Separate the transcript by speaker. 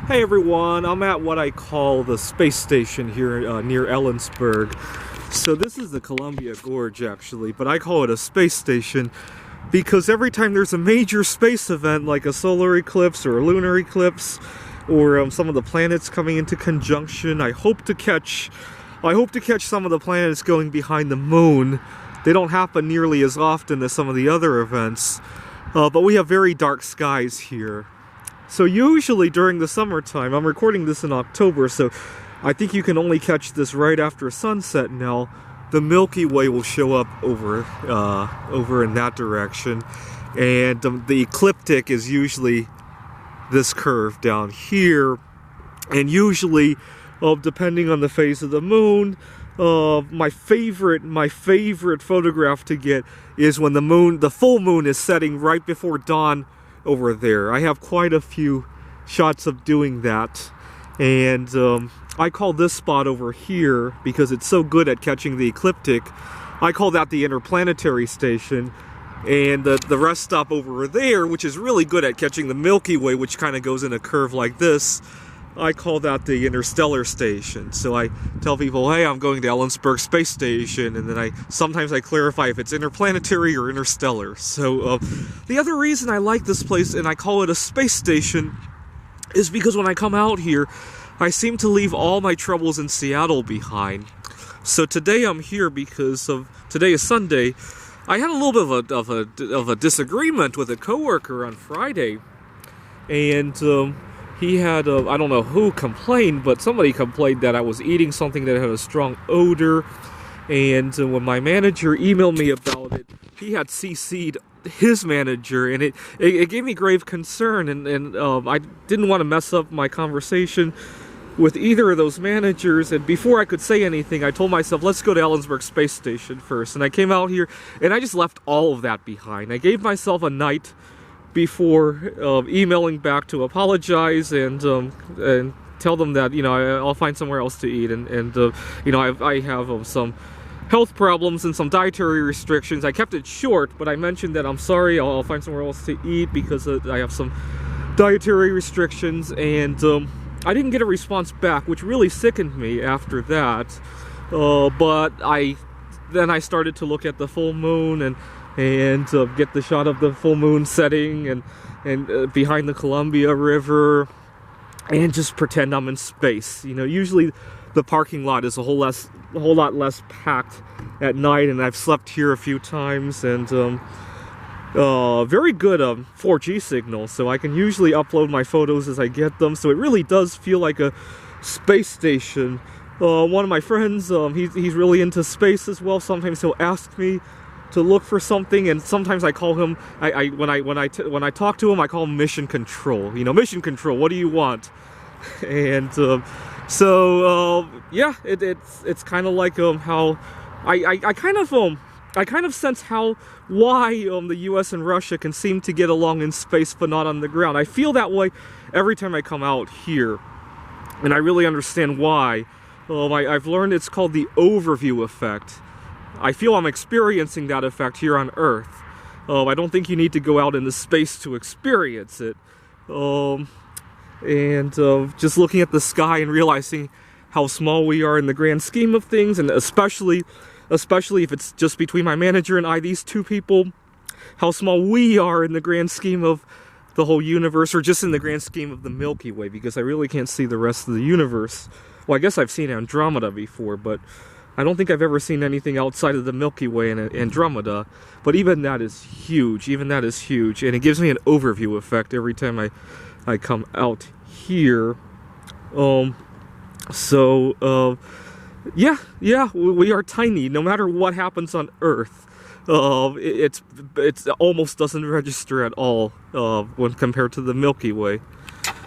Speaker 1: Hey everyone, I'm at what I call the space station here near Ellensburg. So this is the Columbia Gorge actually, but I call it a space station because every time there's a major space event like a solar eclipse or a lunar eclipse or some of the planets coming into conjunction, I hope to catch some of the planets going behind the moon. They don't happen nearly as often as some of the other events, but we have very dark skies here. So usually during the summertime, I'm recording this in October, so I think you can only catch this right after sunset now. The Milky Way will show up over in that direction, and the ecliptic is usually this curve down here, and usually, depending on the phase of the moon, my favorite photograph to get is when the full moon is setting right before dawn over there. I have quite a few shots of doing that, and I call this spot over here, because it's so good at catching the ecliptic, I call that the interplanetary station, and the rest stop over there, which is really good at catching the Milky Way, which kind of goes in a curve like this, I call that the interstellar station. So I tell people, hey, I'm going to Ellensburg Space Station, and then sometimes I clarify if it's interplanetary or interstellar. So the other reason I like this place and I call it a space station is because when I come out here, I seem to leave all my troubles in Seattle behind. So today I'm here because today is Sunday. I had a little bit of a disagreement with a coworker on Friday, and he had, I don't know who complained, but somebody complained that I was eating something that had a strong odor, and when my manager emailed me about it, he had CC'd his manager, and it gave me grave concern, and I didn't want to mess up my conversation with either of those managers, and before I could say anything, I told myself, let's go to Ellensburg Space Station first, and I came out here, and I just left all of that behind. I gave myself a night before emailing back to apologize and tell them that, you know, I'll find somewhere else to eat, and you know, I have some health problems and some dietary restrictions. I kept it short, but I mentioned that I'm sorry, I'll find somewhere else to eat because I have some dietary restrictions, and I didn't get a response back, which really sickened me after that. But then I started to look at the full moon and get the shot of the full moon setting and behind the Columbia River, and just pretend I'm in space. You know, usually the parking lot is a whole lot less packed at night, and I've slept here a few times, and very good 4G signal, so I can usually upload my photos as I get them, so it really does feel like a space station. One of my friends, he's really into space as well. Sometimes he'll ask me to look for something, and sometimes I call him, when I talk to him, I call him Mission Control. You know, Mission Control, what do you want? And yeah, it's kind of like how I kind of sense why the U.S. and Russia can seem to get along in space but not on the ground. I feel that way every time I come out here, and I really understand why. I've learned it's called the overview effect. I feel I'm experiencing that effect here on Earth. I don't think you need to go out into space to experience it. Just looking at the sky and realizing how small we are in the grand scheme of things, and especially if it's just between my manager and I, these two people, how small we are in the grand scheme of the whole universe, or just in the grand scheme of the Milky Way, because I really can't see the rest of the universe. Well, I guess I've seen Andromeda before, but I don't think I've ever seen anything outside of the Milky Way and Andromeda, but even that is huge, and it gives me an overview effect every time I come out here. Yeah, we are tiny, no matter what happens on Earth. It almost doesn't register at all when compared to the Milky Way.